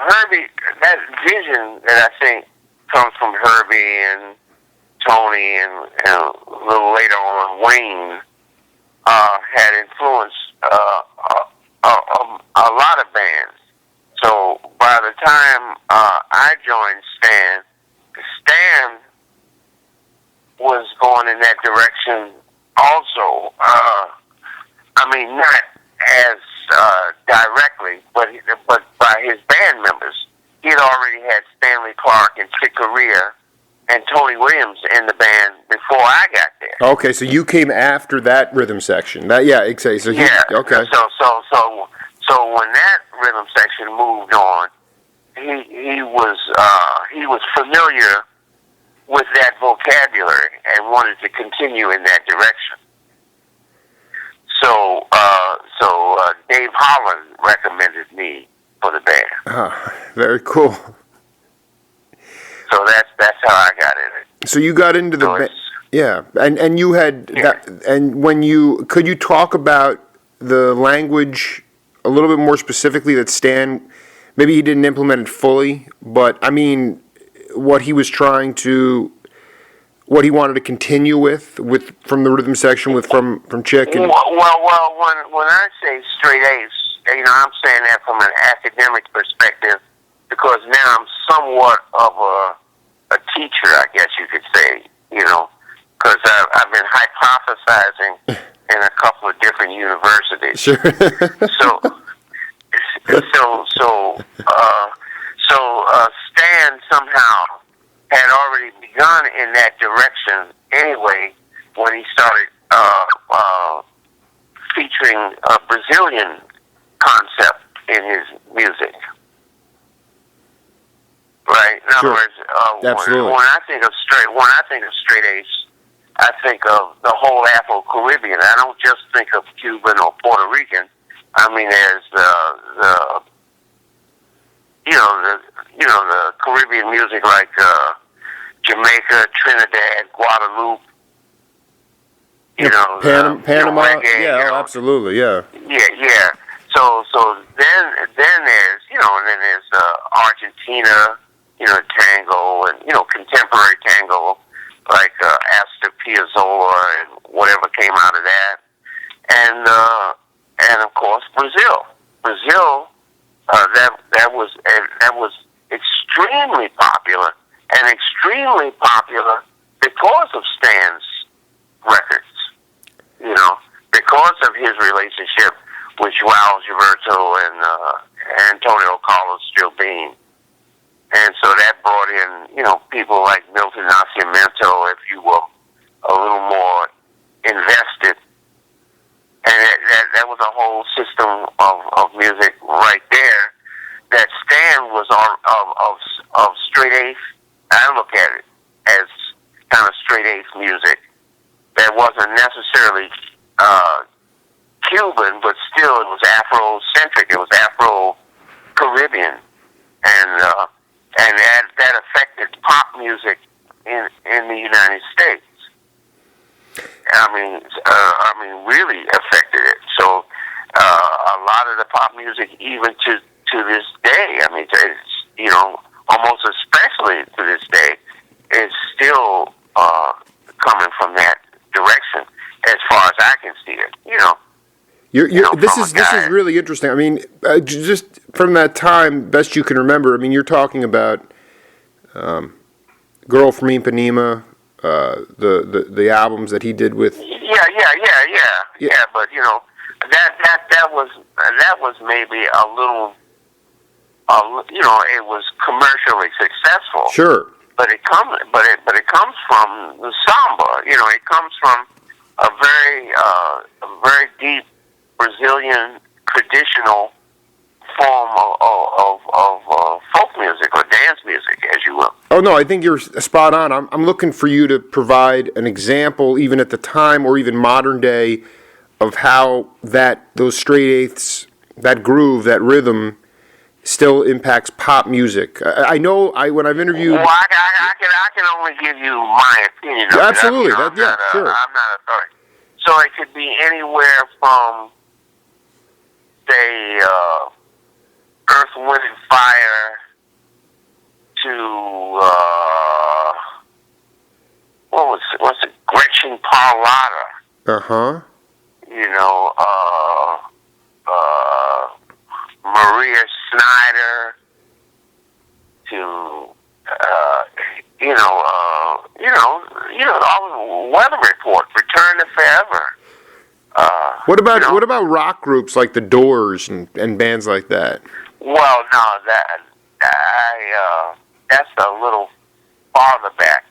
Herbie, that vision that I think comes from Herbie and Tony and a little later on Wayne had influenced a lot of bands. So by the time I joined Stan was going in that direction also. I mean, not as directly, but by his band members. He had already had Stanley Clarke and Chick Corea and Tony Williams in the band before I got there. Okay, so you came after that rhythm section. Exactly. So okay. So when that rhythm section moved on, he was familiar with that vocabulary and wanted to continue in that direction. So Dave Holland recommended me for the band. Oh, very cool. So that's how I got in it. So you got into the band, yeah, and you had that, and could you talk about the language a little bit more specifically that Stan, maybe he didn't implement it fully, but I mean, what he was trying to, what he wanted to continue with from the rhythm section from Chick and... Well, when I say straight A's, I'm saying that from an academic perspective because now I'm somewhat of a teacher, I guess you could say, because I've been hypothesizing in a couple of different universities. Sure. So Stan somehow had already begun in that direction anyway when he started featuring a Brazilian concept in his music. Right? In other words, absolutely. When I think of straight A's, I think of the whole Afro-Caribbean. I don't just think of Cuban or Puerto Rican. I mean, there's the Caribbean music like Jamaica, Trinidad, Guadeloupe. Panama. Reggae, absolutely, yeah. Yeah. So then there's Argentina, tango and contemporary tango like Astor Piazzolla and whatever came out of that, and of course Brazil. That was extremely popular because of Stan's records. Because of his relationship with João Gilberto and Antonio Carlos Jobim. And so that brought in, people like Milton Nascimento, if you will, a little more invested. And that was a whole system of music right there that Stan was of straight eighth. I look at it as kind of straight eighth music that wasn't necessarily Cuban, but still it was Afrocentric. It was Afro-Caribbean, and that affected pop music in the United States. I mean, really affected it. So a lot of the pop music, even to this day, I mean, it's, almost especially to this day, is still coming from that direction, as far as I can see it. This is really interesting. I mean, just from that time, best you can remember. I mean, you're talking about "Girl from Ipanema," the albums that he did with. Yeah. But that was maybe a little. It was commercially successful. Sure. But it comes from the samba. It comes from a very deep Brazilian traditional form of folk music or dance music, as you will. Oh no, I think you're spot on. I'm looking for you to provide an example, even at the time or even modern day, of how those straight eighths, that groove, that rhythm, still impacts pop music. I know. When I've interviewed. Well, I can only give you my opinion. Yeah, absolutely. Sure. I'm not authority. So it could be anywhere from, say, Earth, Wind, and Fire You know, Maria Snyder to all the weather report, Return to Forever. What about rock groups like the Doors and bands like that? Well, no, that's a little farther back.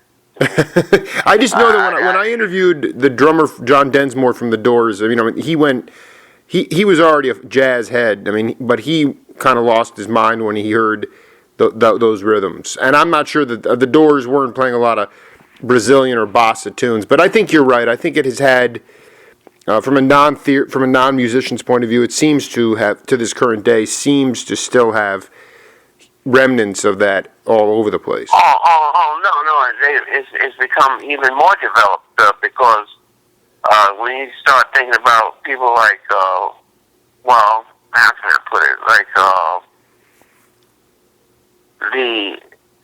I just know that when I interviewed the drummer John Densmore from the Doors, he was already a jazz head. But he kind of lost his mind when he heard those rhythms. And I'm not sure that the Doors weren't playing a lot of Brazilian or bossa tunes, but I think you're right. I think it has had, from a non-musician's point of view, it seems to have, to this current day, seems to still have remnants of that all over the place. No, it's become even more developed because when you start thinking about people like, how can I put it, like the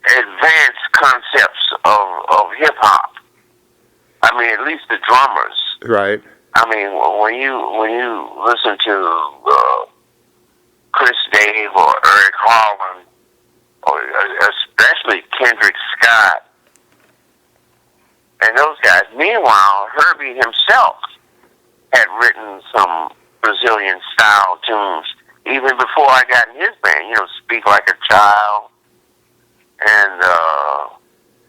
advanced concepts of hip-hop. At least the drummers. Right. When you listen to Chris Dave or Eric Harlan, or especially Kendrick Scott, and those guys. Meanwhile, Herbie himself had written some Brazilian-style tunes even before I got in his band. Speak Like a Child, and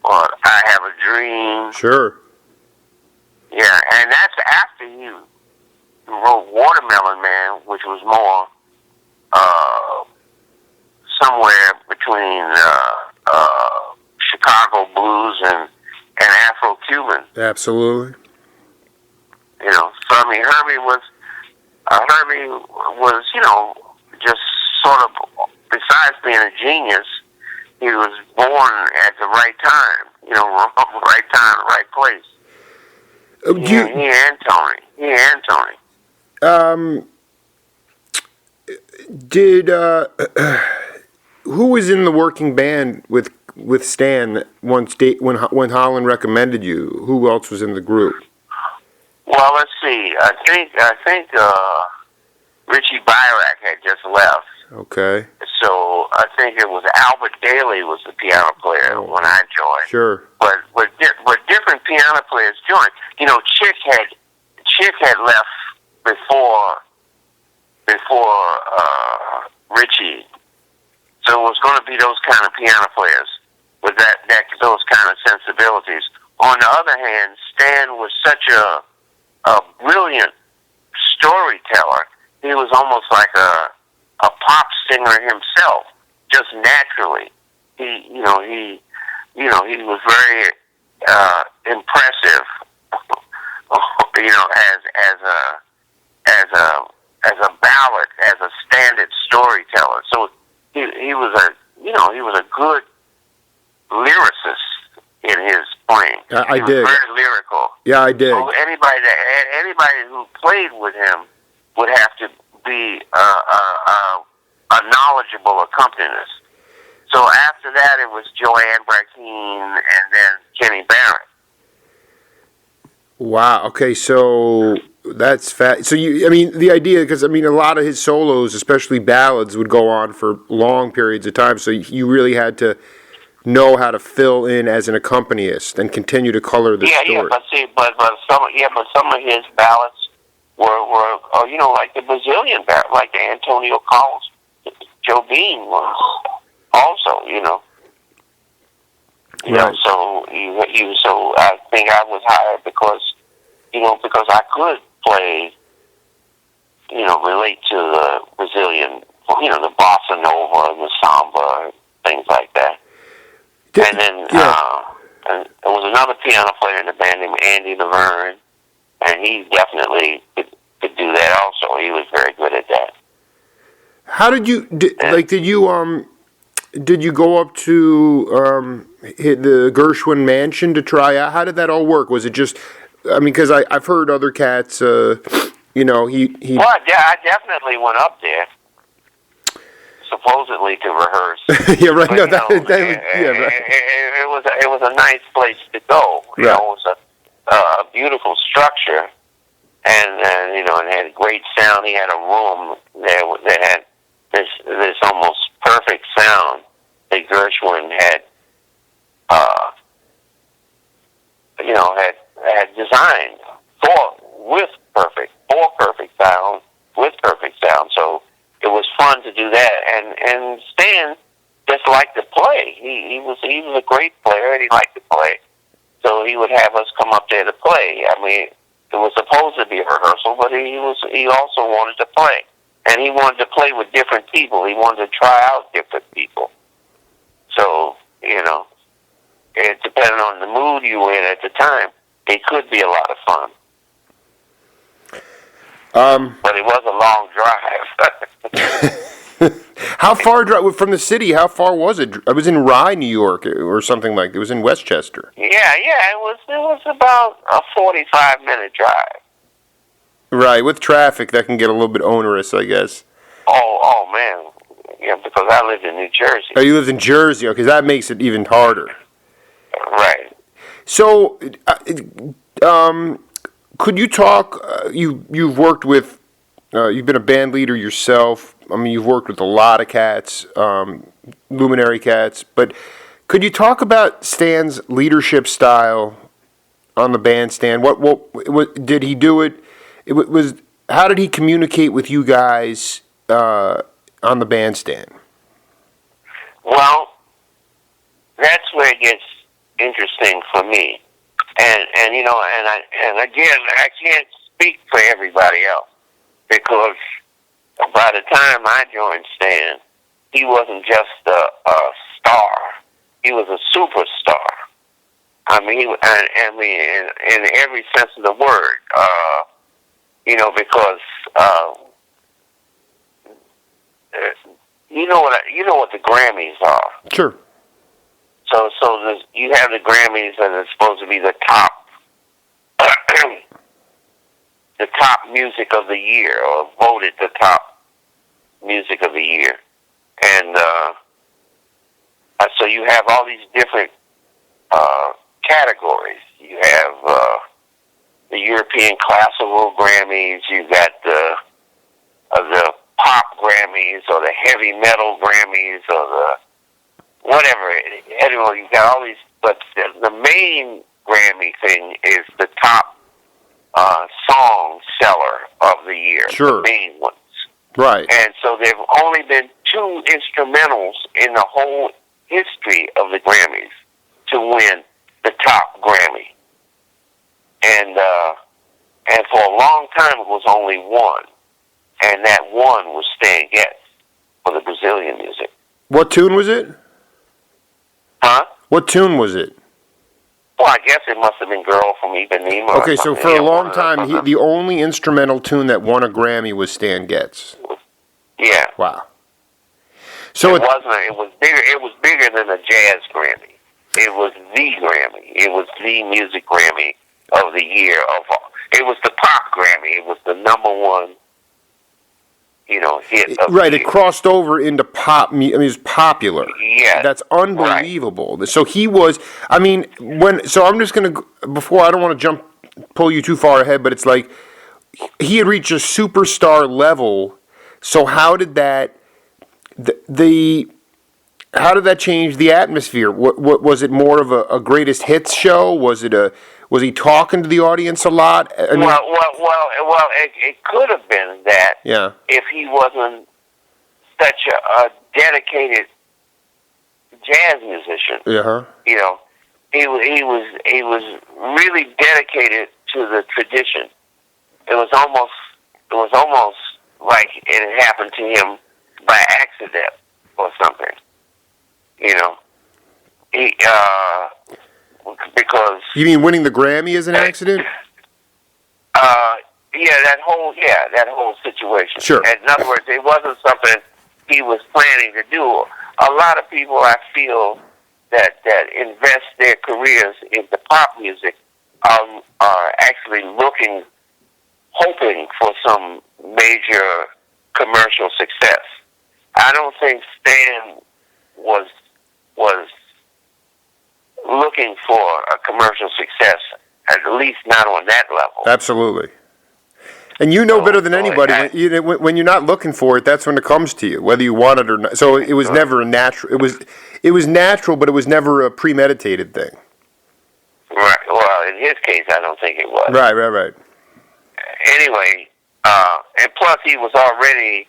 I Have a Dream. Sure. Yeah, and that's after he wrote Watermelon Man, which was more somewhere between Chicago blues and Afro-Cuban. Absolutely. Herbie was, just sort of, besides being a genius, he was born at the right time, right time, right place. He and Tony. Who was in the working band with Stan when Holland recommended you? Who else was in the group? Well, let's see. I think Richie Byrack had just left. Okay. So I think it was Albert Daly was the piano player when I joined. Sure. But different piano players joined. Chick had left before Richie. So it was going to be those kind of piano players with those kind of sensibilities. On the other hand, Stan was such a brilliant storyteller. He was almost like a pop singer himself, just naturally. He was very impressive. As a ballad, as a standard storyteller. So he was a good lyricist in his playing. I did. He was very lyrical. Yeah, I did. So anybody who played with him would have to be a knowledgeable accompanist. So after that, it was Joanne Brackeen and then Kenny Barron. Wow. Okay, so that's fat. So the idea, because a lot of his solos, especially ballads, would go on for long periods of time. So you really had to know how to fill in as an accompanist and continue to color the story. Yeah, but some of his ballads were like the Brazilian ballad, like the Antonio Carlos, Joe Bean was also, Right. So I think I was hired because I could play, relate to the Brazilian, the bossa nova and the samba, things like that. And then and there was another piano player in the band named Andy Laverne, and he definitely could do that also. He was very good at that. How did you did you go up to hit the Gershwin Mansion to try out? How did that all work? Was it just, because I've heard other cats, he... Well, I definitely went up there, supposedly to rehearse. Yeah, right. But, it was a nice place to go. It was a beautiful structure, and had great sound. He had a room there that had this almost perfect sound that Gershwin had, had designed for perfect sound, with perfect sound. So it was fun to do that, and Stan just liked to play. He was a great player, and he liked to play. So he would have us come up there to play. I mean, it was supposed to be a rehearsal, but he also wanted to play, and he wanted to play with different people. He wanted to try out different people. So it depending on the mood you were in at the time, it could be a lot of fun. But it was a long drive. How far from the city? How far was it? I was in Rye, New York, or something like that. It was in Westchester. Yeah. It was about a 45-minute drive. Right, with traffic, that can get a little bit onerous, I guess. Oh man, yeah, because I lived in New Jersey. Oh, you lived in Jersey, because that makes it even harder. Right. So, could you talk? You've worked with, you've been a band leader yourself. I mean, you've worked with a lot of cats, luminary cats. But could you talk about Stan's leadership style on the bandstand? What did he do it? How did he communicate with you guys on the bandstand? Well, that's where it gets interesting for me, and again, I can't speak for everybody else, because by the time I joined Stan, he wasn't just a star; he was a superstar. I mean, in every sense of the word, because you know what the Grammys are. Sure. So you have the Grammys, and it's supposed to be the top, the top music of the year, or voted the top music of the year, and so you have all these different categories. You have the European classical Grammys. You got the pop Grammys, or the heavy metal Grammys, or the whatever. Anyway, you've got all these, but the main Grammy thing is the top song seller of the year. Sure. The main ones. Right. And so there have only been 2 instrumentals in the whole history of the Grammys to win the top Grammy. And for a long time it was only one. And that one was Stan Getz for the Brazilian music. What tune was it? Huh? What tune was it? Well, I guess it must have been Girl from Ipanema. Okay, so for a long time, the only instrumental tune that won a Grammy was Stan Getz. Yeah. Wow. So it was bigger. It was bigger than a jazz Grammy. It was the Grammy. It was the music Grammy of the year. It was the pop Grammy. It was the number one, hit of right, the year. It crossed over into pop. I mean, it was popular. Yeah, that's unbelievable. Right. So he was. I mean, So I'm just gonna before I don't want to pull you too far ahead, but it's like he had reached a superstar level. So how did that how did that change the atmosphere? What was it more of a greatest hits show? Was he talking to the audience a lot? I mean, well, it could have been that. Yeah. If he wasn't such a dedicated jazz musician. Uh-huh. He was really dedicated to the tradition. It was almost like it had happened to him by accident or something. Because you mean winning the Grammy is an accident? That whole situation. Sure. In other words, it wasn't something he was planning to do. A lot of people, I feel, that invest their careers into pop music are actually hoping for some major commercial success. I don't think Stan was looking for a commercial success, at least not on that level. Absolutely. And you know better than anybody, when you're not looking for it, that's when it comes to you, whether you want it or not. So it was never a natural. It was natural, but it was never a premeditated thing. Right. Well, in his case, I don't think it was. Right. Anyway, and plus he was already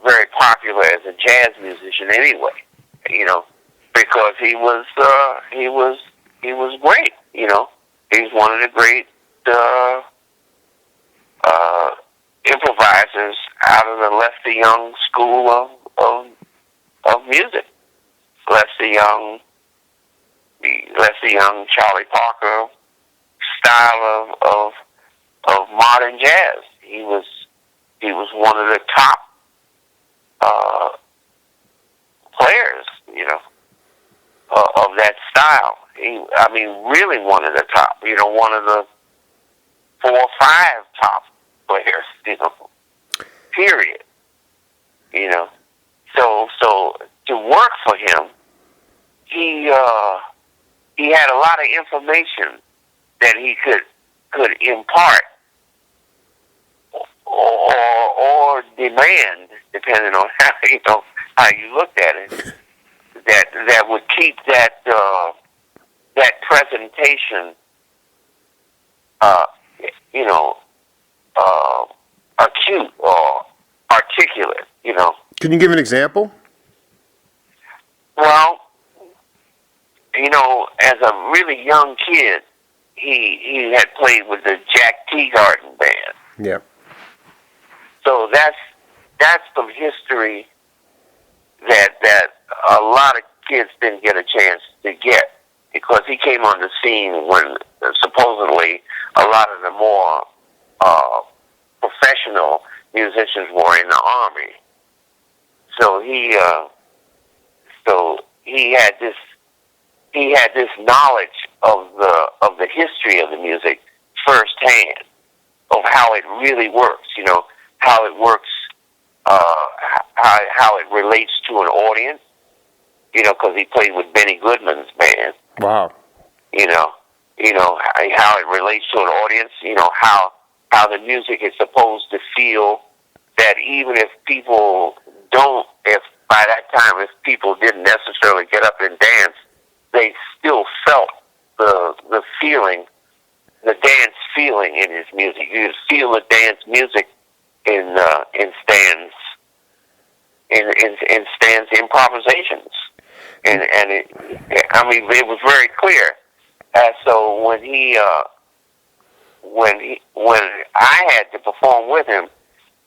very popular as a jazz musician anyway. You know, because he was great. You know, he's one of the great improvisers out of the Lester Young school of music. Lester Young, Charlie Parker style of modern jazz. He was one of the top players, you know, of that style. Really one of the top. You know, one of the 4 or 5 top players. You know, period. You know, so to work for him, he had a lot of information that he could impart or demand, depending on how you looked at it, that would keep that presentation acute or articulate. You know. Can you give an example? Well, you know, as a really young kid, he had played with the Jack Teagarden band. Yeah. So that's some history that a lot of kids didn't get a chance to get, because he came on the scene when supposedly a lot of the more professional musicians were in the army. So he had this knowledge of the history of the music firsthand, of how it really works. You know, how it works, how it relates to an audience. You know, because he played with Benny Goodman's band. Wow. You know how it relates to an audience. You know how the music is supposed to feel. That even if people don't, if by that time, if people didn't necessarily get up and dance, they still felt the feeling, the dance feeling in his music. You could feel the dance music in Stan's improvisations, and it was very clear. So when I had to perform with him,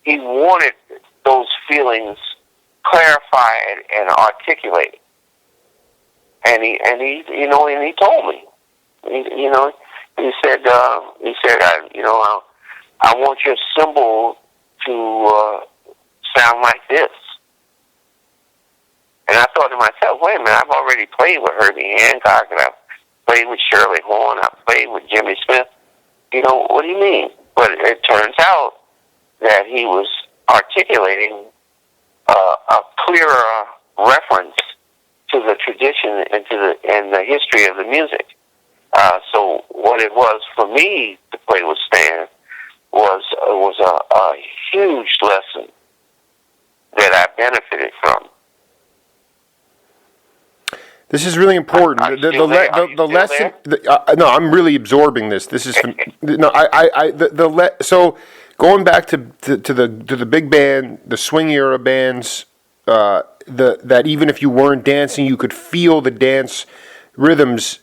he wanted those feelings clarified and articulated. And he told me, he said, I want your cymbal to sound like this. And I thought to myself, wait a minute, I've already played with Herbie Hancock, and I've played with Shirley Horn, I've played with Jimmy Smith. You know, what do you mean? But it turns out that he was articulating a clearer reference to the tradition and the history of the music. So what it was for me to play with Stan was a huge lesson that I benefited from. This is really important. The lesson. No, I'm really absorbing this. This is so going back to the big band, the swing era bands. That even if you weren't dancing, you could feel the dance rhythms.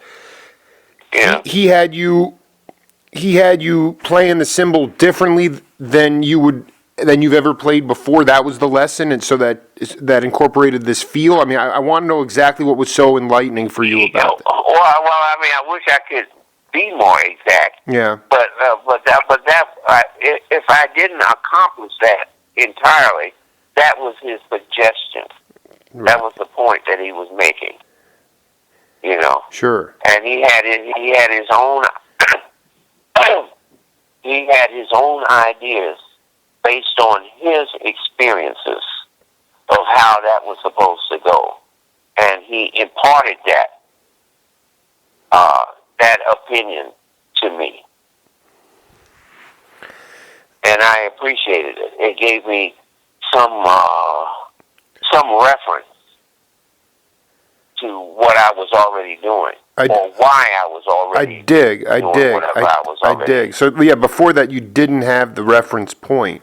Yeah. He had you playing the cymbal differently than you've ever played before. That was the lesson, and so that incorporated this feel. I mean, I want to know exactly what was so enlightening for you about that. Well, I wish I could be more exact. Yeah. But if I didn't accomplish that entirely, that was his suggestion. Right. That was the point that he was making. You know. Sure. And he had his own ideas based on his experiences of how that was supposed to go, and he imparted that opinion to me. and I appreciated it. It gave me some reference to what I was already doing, or why I was already doing whatever I was already doing. So yeah, before that you didn't have the reference point,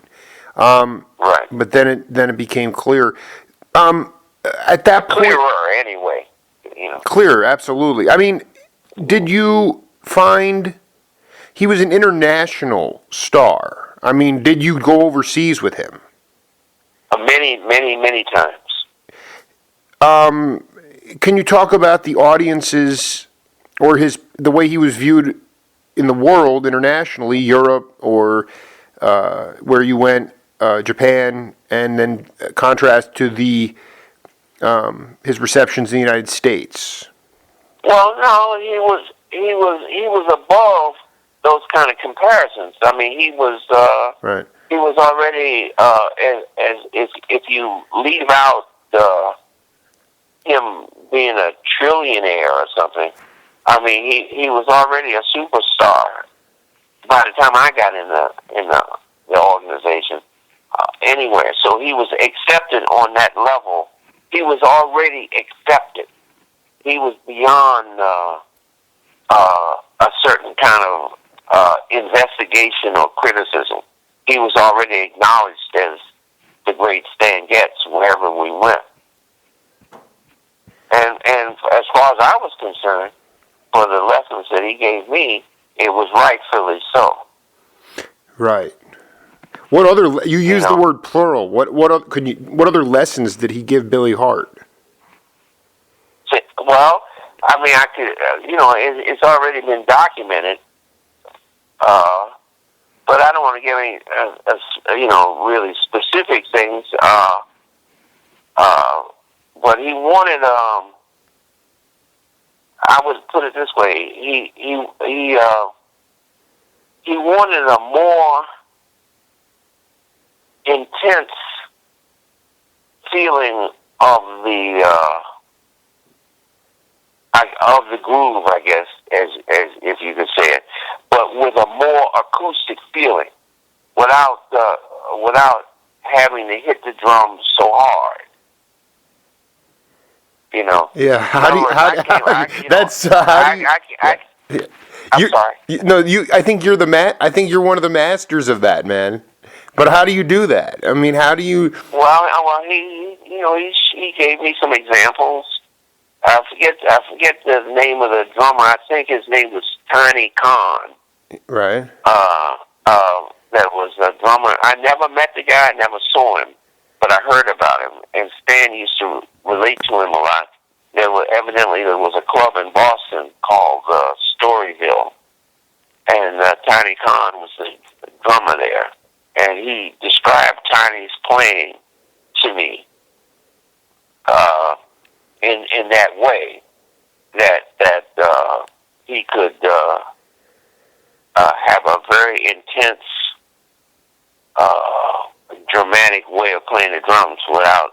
right? But then it became clear. At that point, clearer anyway. Clearer, absolutely. I mean, did you find he was an international star? I mean, did you go overseas with him? Many times. Can you talk about the audiences or the way he was viewed in the world internationally, Europe or where you went, Japan, and then contrast to his receptions in the United States? Well, no, he was above those kind of comparisons. I mean, he was right. He was already if you leave out him being a trillionaire or something. I mean, he was already a superstar by the time I got in the organization anywhere. So he was accepted on that level. He was already accepted. He was beyond a certain kind of investigation or criticism. He was already acknowledged as the great Stan Getz wherever we went. And as far as I was concerned, for the lessons that he gave me, it was rightfully so. Right. What other you used the word plural? What other lessons did he give Billy Hart? Well, I mean, I could it's already been documented, but I don't want to give any really specific things. But he wanted I would put it this way: he wanted a more intense feeling of the groove, I guess, as if you could say it, but with a more acoustic feeling, without having to hit the drums so hard. Yeah. I'm sorry. I think you're I think you're one of the masters of that, man. But how do you do that? I mean, how do you? Well, he gave me some examples. I forget the name of the drummer. I think his name was Tiny Khan. Right. That was a drummer. I never met the guy. I never saw him, but I heard about him. And Stan used to relate to him a lot. There was a club in Boston called Storyville, and Tiny Khan was the drummer there. And he described Tiny's playing to me in that way, that he could have a very intense, dramatic way of playing the drums without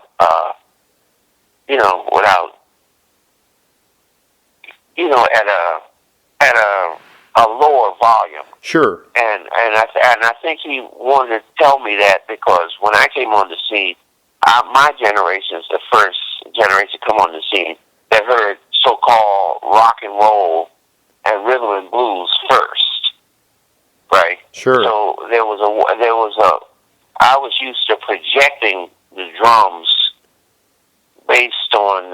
at a lower volume. Sure. And I think he wanted to tell me that because when I came on the scene, my generation is the first generation to come on the scene that heard so-called rock and roll and rhythm and blues first, right? Sure. So I was used to projecting the drums based on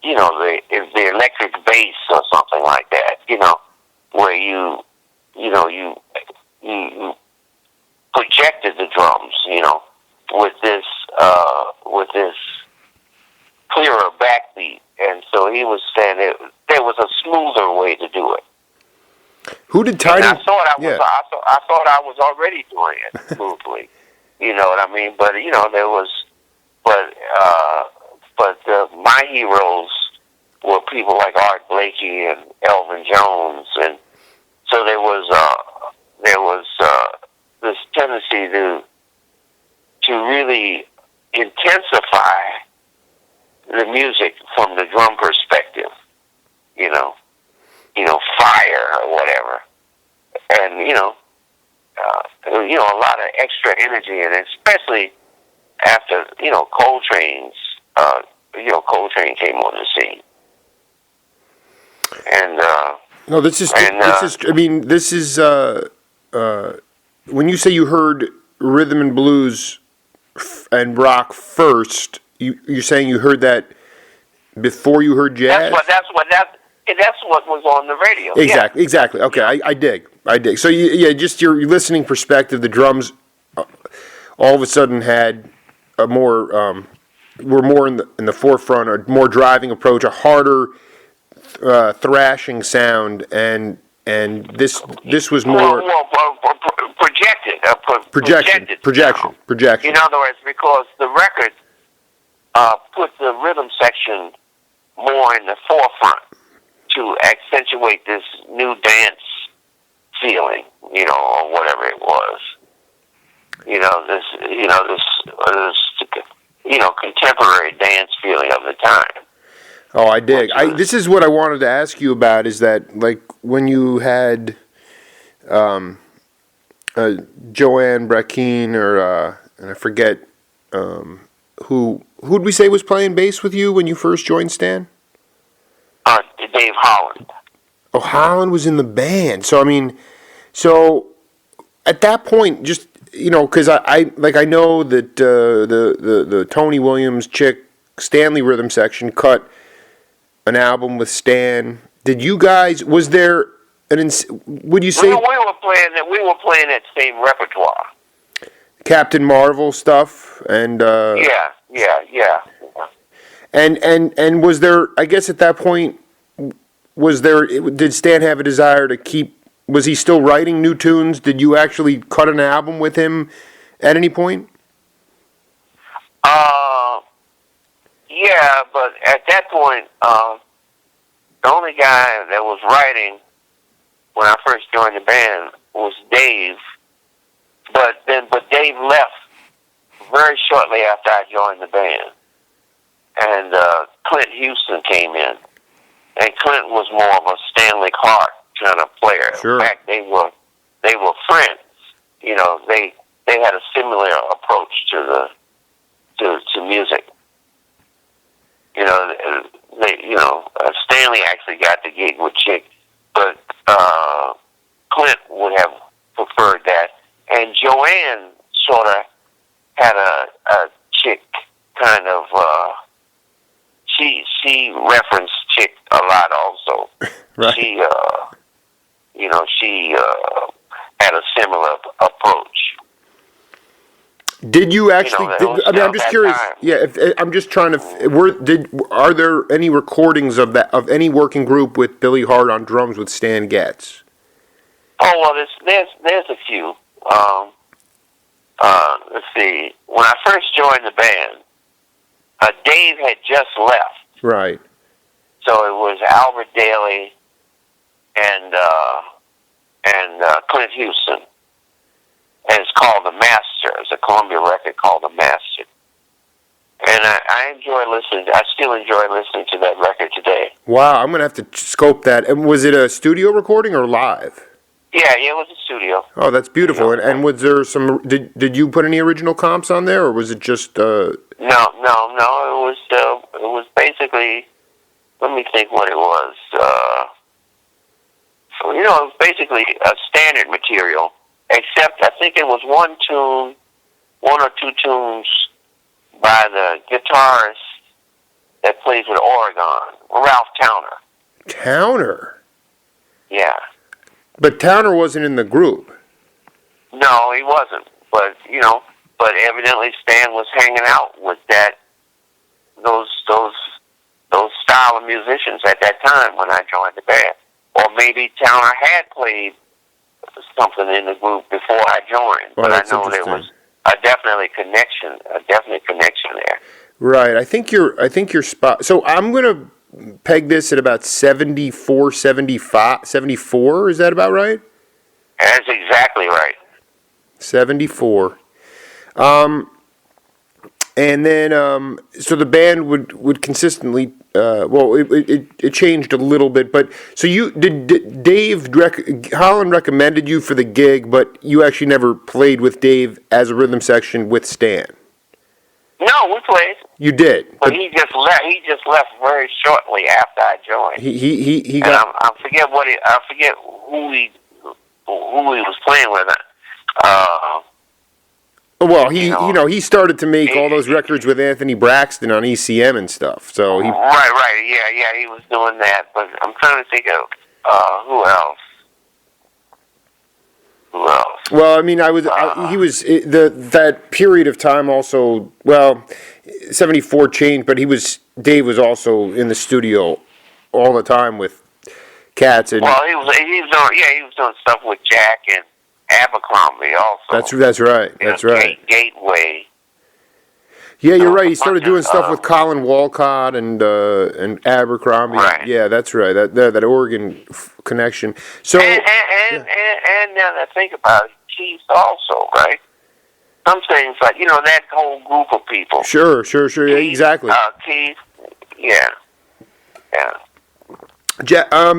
the electric bass or something like that, where you projected the drums, with this clearer backbeat, and so he was saying there was a smoother way to do it. Who did Tiny? And I thought I was already doing it smoothly. You know what I mean? But there was, my heroes were people like Art Blakey and Elvin Jones, and so there was this tendency to really intensify the music from the drum perspective, fire or whatever, and a lot of extra energy, and especially after Coltrane's Coltrane came on the scene, and no, this is I mean, this is when you say you heard rhythm and blues and rock first, you're saying you heard that before you heard jazz. That's what was on the radio. Exactly. Yeah. Exactly. Okay, I dig. So just your listening perspective, the drums all of a sudden had a more were more in the forefront, a more driving approach, a harder thrashing sound, and this was more projection. In other words, because the record put the rhythm section more in the forefront to accentuate this new dance feeling, or whatever it was. This contemporary dance feeling of the time. Oh, I dig. This is what I wanted to ask you about, is that, like, when you had Joanne Brackeen, or and I forget who'd we say was playing bass with you when you first joined Stan? Dave Holland. Oh, Holland was in the band. So, I mean, at that point, just, because I know that the Tony Williams chick Stanley rhythm section cut an album with Stan. Did you guys, was there would you say? We were playing that same repertoire. Captain Marvel stuff, and Yeah. And was there, I guess at that point, did Stan have a desire to keep, was he still writing new tunes? Did you actually cut an album with him at any point? Yeah, but at that point, the only guy that was writing when I first joined the band was Dave. But Dave left very shortly after I joined the band, and Clint Houston came in, and Clint was more of a Stanley Clarke kind of player. Sure. In fact, they were friends. They had a similar approach to music. Stanley actually got the gig with Chick, but Clint would have preferred that. And Joanne sort of had a Chick kind of, she referenced Chick a lot also. Right. She had a similar approach. Did you actually? I'm just curious. Time. Yeah, I'm just trying to. Are there any recordings of any working group with Billy Hart on drums with Stan Getz? Oh well, there's a few. Let's see. When I first joined the band, Dave had just left. Right. So it was Albert Daly and Clint Houston. And it's called The Master. It's a Columbia record called The Master. And I enjoy listening. I still enjoy listening to that record today. Wow, I'm going to have to scope that. And was it a studio recording or live? Yeah, it was a studio. Oh, that's beautiful. And was there some? Did you put any original comps on there, or was it just? No. It was basically. Let me think what it was. It was basically a standard material. Except I think it was one or two tunes by the guitarist that plays with Oregon, Ralph Towner. Towner? Yeah. But Towner wasn't in the group. No, he wasn't. But evidently Stan was hanging out with those style of musicians at that time when I joined the band. Or maybe Towner had played something in the group before I joined, well, but I know there was a definite connection there. Right. I think you're spot. So I'm going to peg this at about 74, 75, 74. Is that about right? That's exactly right. 74. And then, so the band would consistently, it changed a little bit, but so Holland recommended you for the gig, but you actually never played with Dave as a rhythm section with Stan. No, we played. You did, but he just left. He just left very shortly after I joined. He got. I forget who he was playing with. Well, he started to make all those records with Anthony Braxton on ECM and stuff. So he right, he was doing that. But I'm trying to think of who else. Well, I mean, he was that period of time also. Well, 74 changed, but Dave was also in the studio all the time with cats and. Well, he was doing stuff with Jack and Abercrombie also. That's right. That's right. Gateway. Yeah, you're right. He started doing stuff with Colin Walcott and Abercrombie. Right. Yeah, that's right. That Oregon connection. So and now that I think about it, Keith also, right? Some things like that whole group of people. Sure. Keith, yeah, exactly. Keith, yeah.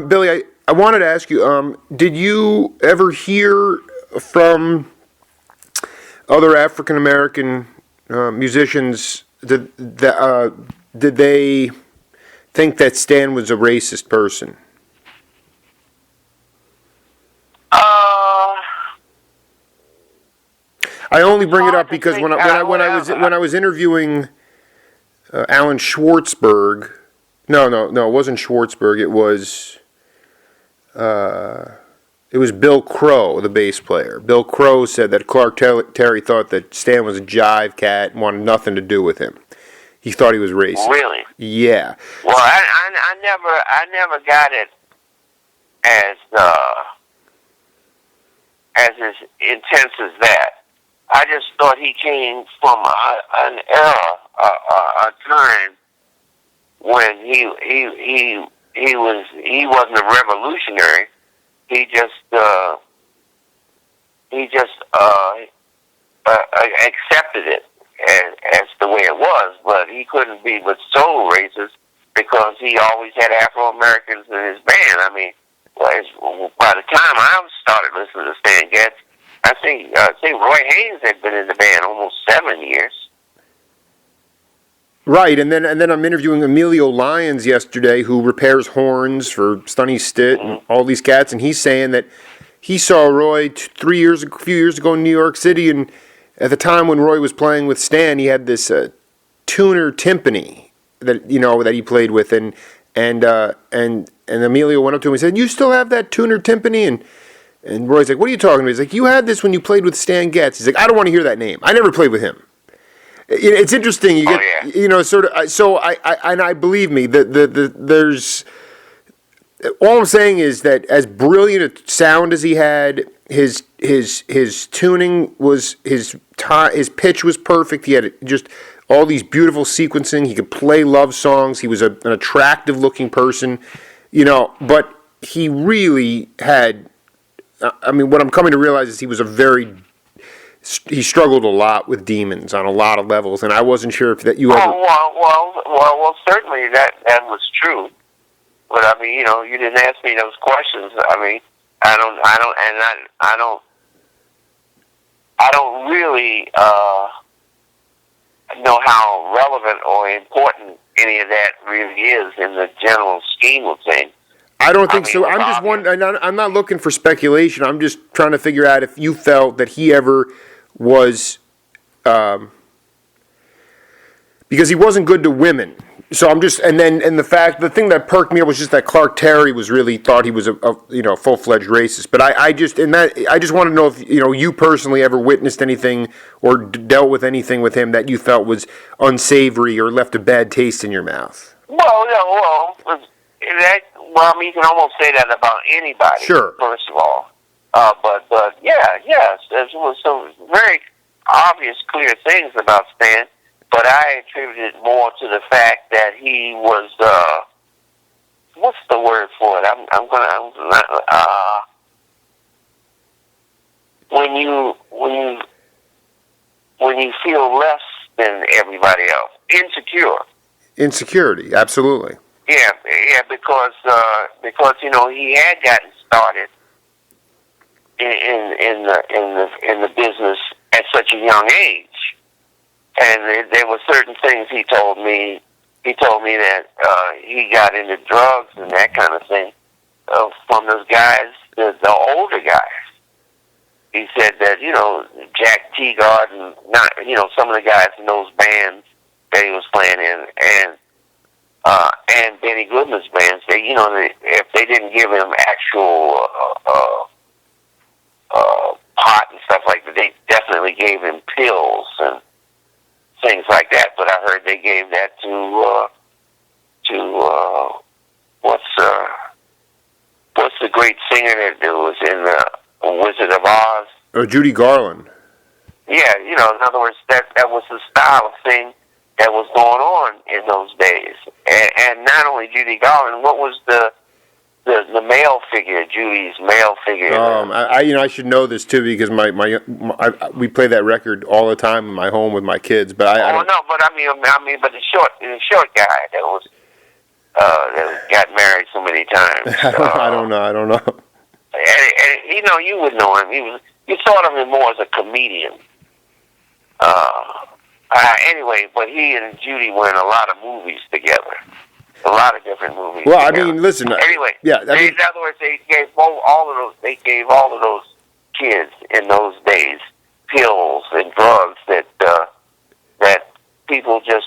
Billy, I wanted to ask you, did you ever hear from other African American musicians? Did they think that Stan was a racist person? I only bring it up because when I was interviewing Alan Schwartzberg, no, it wasn't Schwartzberg. It was Bill Crow, the bass player. Bill Crow said that Clark Terry thought that Stan was a jive cat and wanted nothing to do with him. He thought he was racist. Really? Yeah. Well, I never got it as intense as that. I just thought he came from an era, a time when he wasn't a revolutionary. He just accepted it as the way it was, but he couldn't be but so racist because he always had Afro Americans in his band. I mean, by the time I started listening to Stan Getz, I think Roy Haynes had been in the band almost 7 years. Right, and then I'm interviewing Emilio Lyons yesterday, who repairs horns for Stunny Stitt and all these cats, and he's saying that he saw Roy a few years ago in New York City, and at the time when Roy was playing with Stan, he had this tuner timpani that he played with, and Emilio went up to him and said, "You still have that tuner timpani?" And Roy's like, "What are you talking about?" He's like, "You had this when you played with Stan Getz." He's like, "I don't want to hear that name. I never played with him." It's interesting. You get, sort of. So I believe me. There's. All I'm saying is that as brilliant a sound as he had, his tuning was his pitch was perfect. He had just all these beautiful sequencing. He could play love songs. He was an attractive looking person, But he really had. I mean, what I'm coming to realize is he struggled a lot with demons on a lot of levels, and I wasn't sure if that you ever. Well, certainly that was true, but I mean, you didn't ask me those questions. I mean, I don't really know how relevant or important any of that really is in the general scheme of things. I don't think so. I'm just wondering. I'm not looking for speculation. I'm just trying to figure out if you felt that he ever was, because he wasn't good to women. So I'm just, and the thing that perked me up was just that Clark Terry thought he was a full-fledged racist. But I just want to know if you personally ever witnessed anything or dealt with anything with him that you felt was unsavory or left a bad taste in your mouth. Well, I mean, you can almost say that about anybody. Sure. First of all, but yes, there was some very obvious, clear things about Stan. But I attribute it more to the fact that he was, what's the word for it? when you feel less than everybody else. Insecure. Insecurity, absolutely. Yeah, because he had gotten started in the business at such a young age, and there were certain things he told me. He told me that he got into drugs and that kind of thing from those guys, the older guys. He said that Jack Teagard and some of the guys in those bands that he was playing in, and Benny Goodman's bands, if they didn't give him actual pot and stuff like that, they definitely gave him pills and things like that. But I heard they gave that to what's the great singer that was in the Wizard of Oz? Oh, Judy Garland. Yeah, in other words, that was the style of thing that was going on in those days. And not only Judy Garland, what was the male figure, Judy's male figure? I should know this too because we play that record all the time in my home with my kids. But I don't. No, but I mean, but the short guy that was that got married so many times. I don't know. And you would know him. You thought of him more as a comedian. Anyway, but he and Judy were in a lot of movies together. A lot of different movies. Well, together. I mean, listen. Anyway, yeah. In other words, they gave all of those kids in those days pills and drugs that people just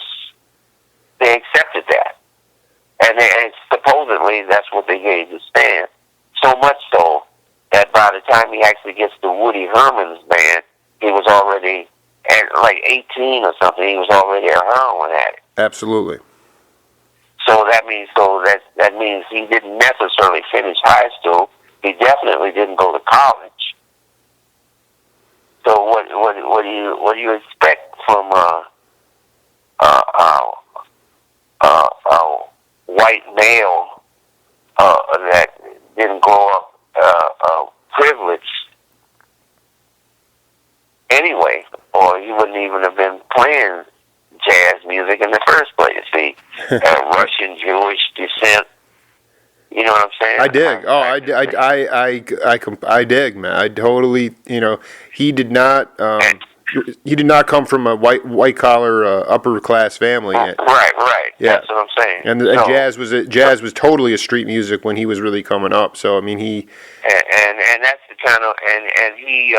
they accepted that, and supposedly that's what they gave to Stan. So much so that by the time he actually gets to Woody Herman's band, he was already at like 18 or something. He was already a heroin addict. Absolutely. So that means he didn't necessarily finish high school. He definitely didn't go to college. So what do you expect from a white male that didn't grow up privileged anyway, or he wouldn't even have been playing jazz music in the first place. See, Russian Jewish descent. You know what I'm saying? I dig. I dig, man. I totally. He did not. He did not come from a white collar upper class family. Right. Yeah. That's what I'm saying. And jazz was totally a street music when he was really coming up. So I mean, he. And that's the kind of and he.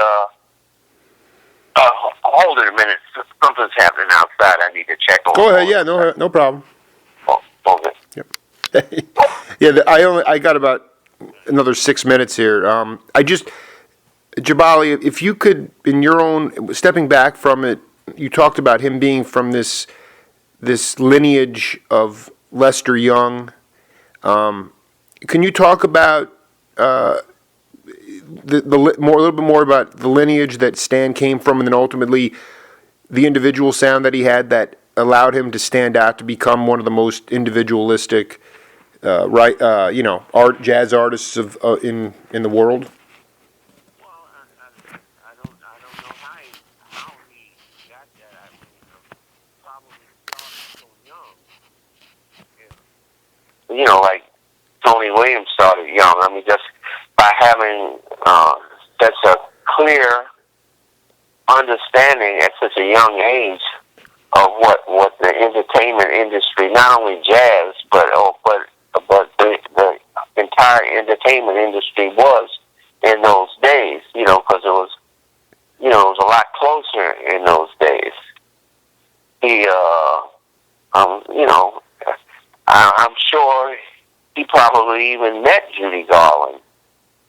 Hold it a minute. Something's happening outside. I need to check on. Go ahead. Yeah. No problem. Okay. Yep. Yeah. I got about another 6 minutes here. Jabali, if you could, in your own stepping back from it, you talked about him being from this lineage of Lester Young. Can you talk about a little bit more about the lineage that Stan came from, and then ultimately the individual sound that he had that allowed him to stand out to become one of the most individualistic, jazz artists in the world? Like Tony Williams started young. I mean, just by having such a clear understanding at such a young age of what the entertainment industry, not only jazz, but the entire entertainment industry was in those days. Because it was a lot closer in those days. I'm sure he probably even met Judy Garland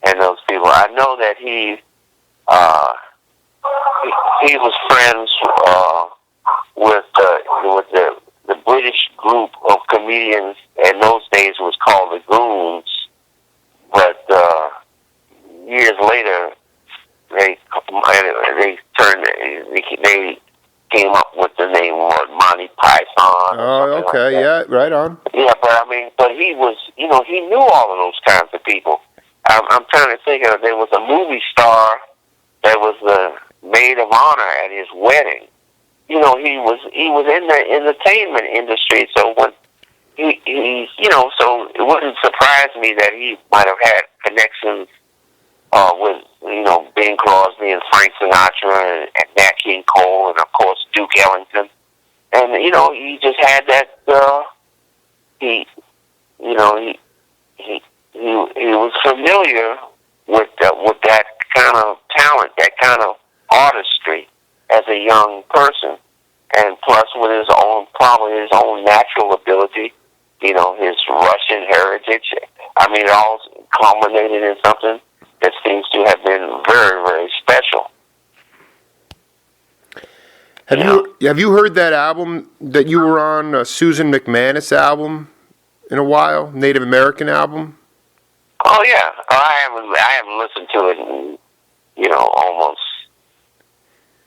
and those people. I know that he was friends with the British group of comedians. In those days, it was called the Goons. But years later, they came up with the name Monty Python. Oh, okay, like yeah, right on. Yeah, but he was, he knew all of those kinds of people. I'm trying to think of, there was a movie star that was the maid of honor at his wedding. he was in the entertainment industry. So when he so it wouldn't surprise me that he might have had connections with Bing Crosby and Frank Sinatra and Nat King Cole and of course Duke Ellington, and he just had that he was familiar with that kind of talent, that kind of artistry as a young person, and plus with his own natural ability, his Russian heritage. I mean, it all culminated in something that seems to have been very, very special. Have you heard that album that you were on, Susan McManus album, in a while, Native American album? Oh yeah, I haven't listened to it in almost,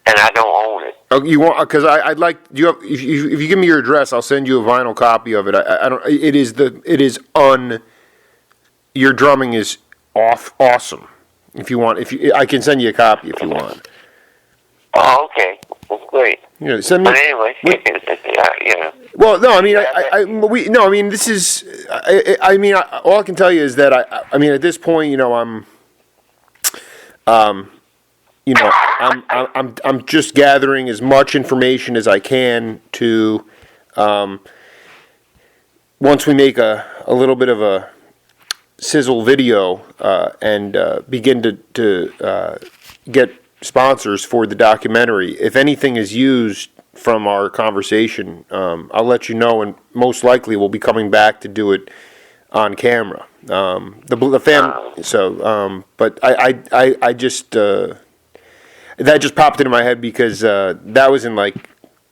and I don't own it. Oh, you want? Because I'd like you. If you give me your address, I'll send you a vinyl copy of it. I don't. Your drumming is awesome. If you want, I can send you a copy if you want. Oh, okay. Well, great. Send me. But anyway, Well, no, I mean, this is. All I can tell you is that at this point, I'm just gathering as much information as I can to, once we make a little bit of a sizzle video and begin to get sponsors for the documentary. If anything is used from our conversation, I'll let you know, and most likely we'll be coming back to do it on camera. The family. So, but I just that just popped into my head because that was in like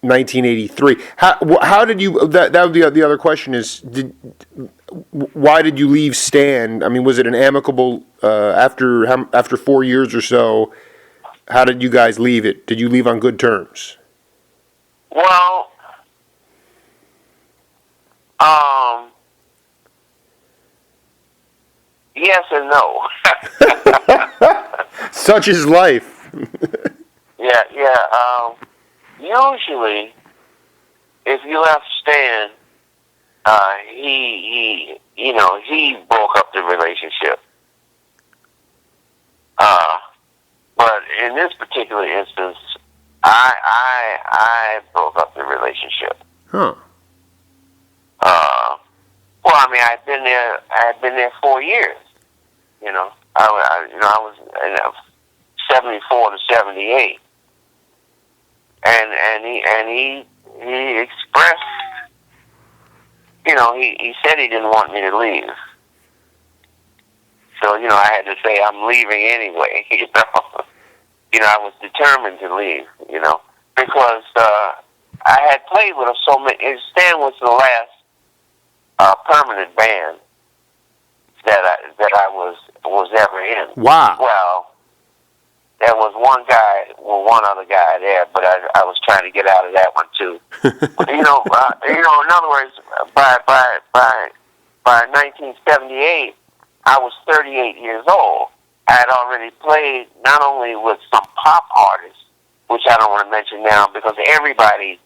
1983. How did you? That would be the other question is why did you leave Stan? I mean, was it an amicable after 4 years or so? How did you guys leave it? Did you leave on good terms? Well, yes and no. Such is life. Yeah. Usually, if you left Stan, he broke up the relationship. But in this particular instance, I broke up the relationship. Huh. Well, I mean, I had been there 4 years. I was 74 to 78, and he expressed, he said he didn't want me to leave. So, I had to say I'm leaving anyway, I was determined to leave, because I had played with him so many. Stan was the last permanent band that I was ever in. Wow. Well, there was one other guy there, but I was trying to get out of that one too. In other words, by 1978, I was 38 years old. I had already played not only with some pop artists, which I don't want to mention now because everybody,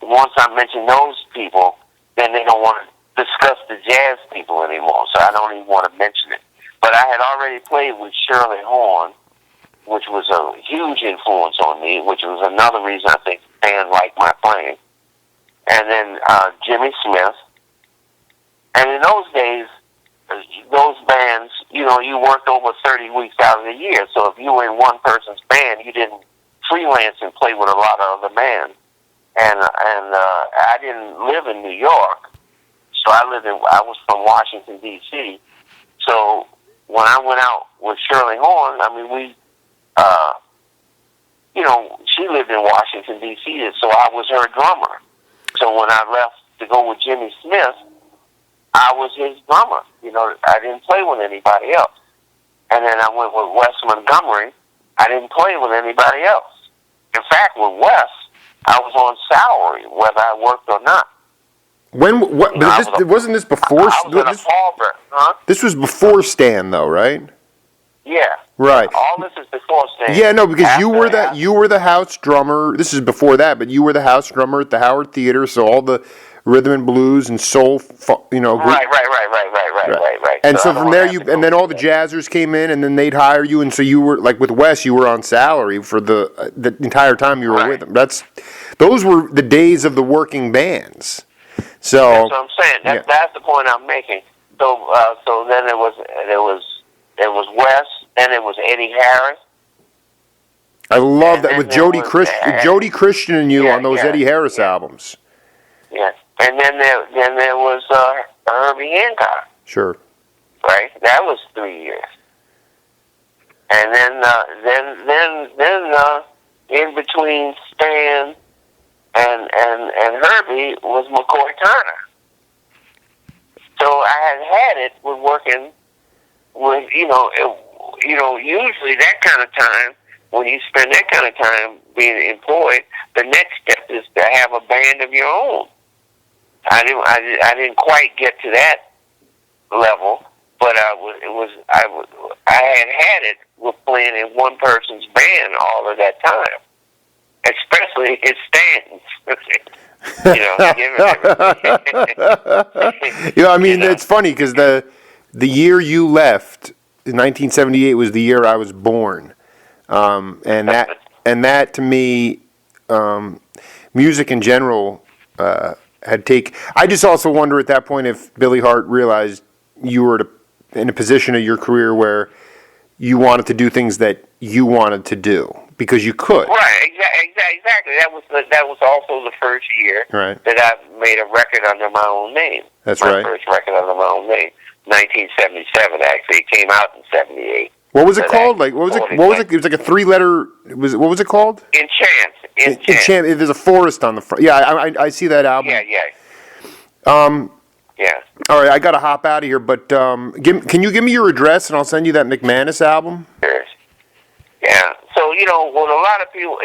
once I mention those people, then they don't want to discuss the jazz people anymore, so I don't even want to mention it. But I had already played with Shirley Horn, which was a huge influence on me, which was another reason I think Stan liked my playing. And then Jimmy Smith. And in those days, those bands, you worked over 30 weeks out of the year. So if you were in one person's band, you didn't freelance and play with a lot of other bands. And I didn't live in New York, so I was from Washington D.C. So when I went out with Shirley Horn, I mean she lived in Washington D.C. So I was her drummer. So when I left to go with Jimmy Smith, I was his drummer. I didn't play with anybody else. And then I went with Wes Montgomery. I didn't play with anybody else. In fact, with Wes, I was on salary whether I worked or not. Wasn't this before? I was in a Paul, huh? This was before Stan, though, right? Yeah. Right. All this is before Stan. Yeah, no, because you were the house drummer. This is before that, but you were the house drummer at the Howard Theater, so all the rhythm and blues and soul, Right. And so from there, and then all the jazzers came in, and then they'd hire you, and so you were like with Wes, you were on salary for the entire time you were with them. Those were the days of the working bands. So that's what I'm saying. That's the point I'm making. So then there was Wes, then it was Eddie Harris. I love that with Jody Christian and you on those Eddie Harris albums. Yeah, and then there was Herbie Hancock. Sure. Right, that was 3 years, and then in between Stan and Herbie was McCoy Turner. So I had it with working with usually that kind of time, when you spend that kind of time being employed, the next step is to have a band of your own. I didn't quite get to that level, but I had it with playing in one person's band all of that time, especially his Stan's. It's funny because the year you left, 1978, was the year I was born, and that to me, music in general I just also wonder at that point if Billy Hart realized you were in a position of your career where you wanted to do things that you wanted to do because you could. Right, exactly. That was also the first year that I made a record under my own name. That's right. My first record under my own name, 1977. Actually, it came out in '78. What was it called? What was it? It was like a 3-letter. What was it called? Enchant. There's a forest on the front. Yeah, I see that album. Yeah. Yeah. All right, I got to hop out of here, but can you give me your address and I'll send you that McManus album? Sure. Yeah. So with a lot of people,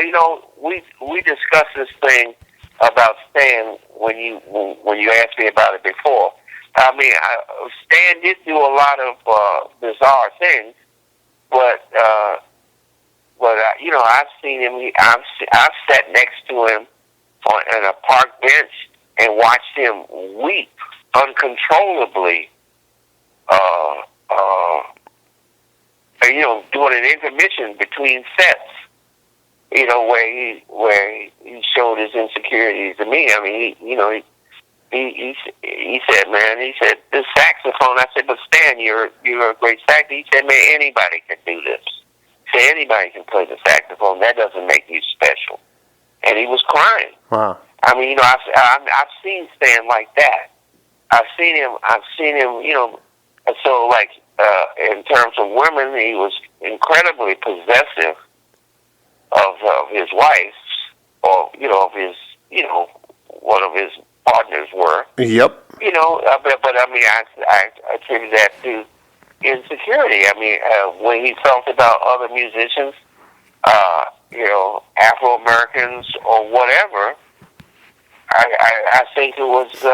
we discussed this thing about Stan when you asked me about it before. I mean, Stan did do a lot of bizarre things, but I've seen him. I've sat next to him on a park bench and watched him weep uncontrollably. Doing an intermission between sets. Where he showed his insecurities to me. I mean, he said, man, this saxophone. I said, but Stan, you're a great saxophone. He said, man, anybody can do this. He said, anybody can play the saxophone. That doesn't make you special. And he was crying. Wow. I mean, I've seen Stan like that. I've seen him. So like in terms of women, he was incredibly possessive of his wife, or of his one of his partners were. Yep. But I mean, I attribute that to insecurity. I mean, when he felt about other musicians, Afro Americans or whatever, I think it was.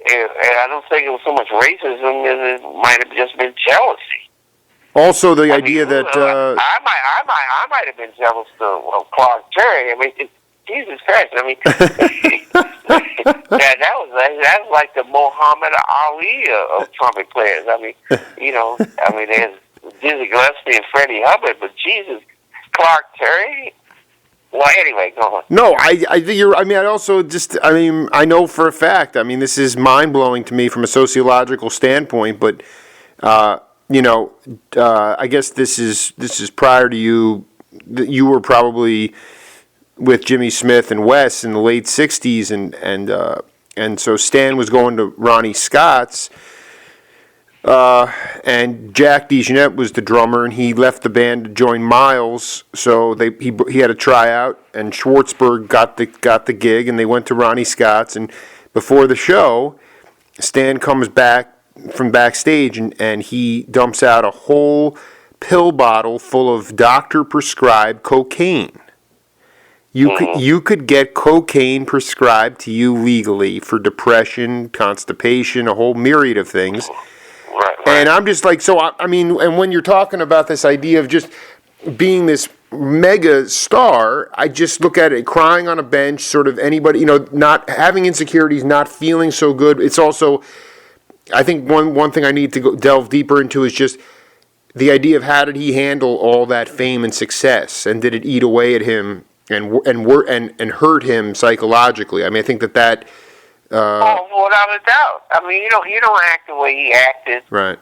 I don't think it was so much racism as it might have just been jealousy. Also, the idea that I might have been jealous of Clark Terry. I mean, Jesus Christ! I mean, that was like the Muhammad Ali of trumpet players. I mean, there's Dizzy Gillespie and Freddie Hubbard, but Jesus, Clark Terry. Well, anyway, go on. No, I think you're. I mean, I know for a fact. I mean, this is mind blowing to me from a sociological standpoint. But I guess this is prior to you. You were probably with Jimmy Smith and Wes in the late '60s, and so Stan was going to Ronnie Scott's. And Jack DeJohnette was the drummer, and he left the band to join Miles. So he had a tryout, and Schwartzberg got the gig, and they went to Ronnie Scott's. And before the show, Stan comes back from backstage, and he dumps out a whole pill bottle full of doctor-prescribed cocaine. You could get cocaine prescribed to you legally for depression, constipation, a whole myriad of things. Right. And I'm just like, so I mean, and when you're talking about this idea of just being this mega star, I just look at it crying on a bench, sort of anybody, not having insecurities, not feeling so good. It's also, I think one thing I need to delve deeper into is just the idea of how did he handle all that fame and success, and did it eat away at him and hurt him psychologically? I mean, I think that. Without a doubt. I mean, you don't act the way he acted. Right.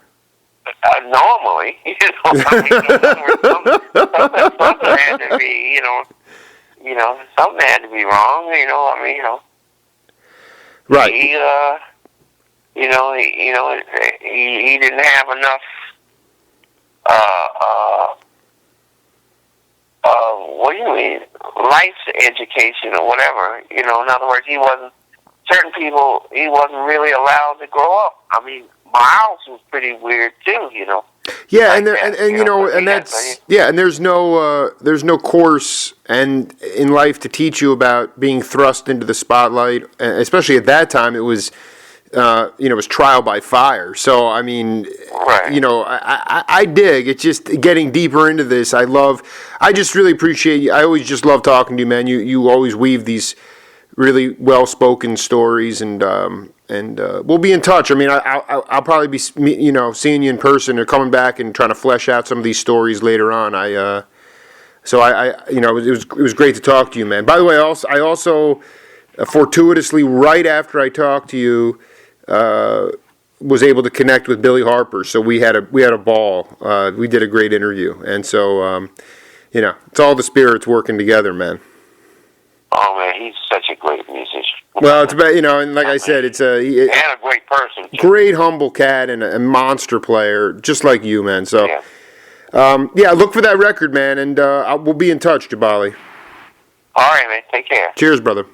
Normally, something had to be, something had to be wrong. Right. He didn't have enough. What do you mean? Life education or whatever. In other words, he wasn't really allowed to grow up. I mean, Miles was pretty weird too, Yeah, like and there's no course in life to teach you about being thrust into the spotlight, especially at that time. It was, it was trial by fire. So I mean, right. I dig. It's just getting deeper into this. I just really appreciate you. I always just love talking to you, man. You always weave these really well-spoken stories, and we'll be in touch. I mean, I'll probably be, seeing you in person or coming back and trying to flesh out some of these stories later on. It was great to talk to you, man. By the way, I also fortuitously, right after I talked to you, was able to connect with Billy Hart. So we had a ball. We did a great interview, and so it's all the spirits working together, man. Oh man, he's such a great musician. Well, it's about, and like I said, and a great person. Too. Great humble cat and a monster player, just like you, man. So, look for that record, man, and we'll be in touch, Jabali. All right, man. Take care. Cheers, brother.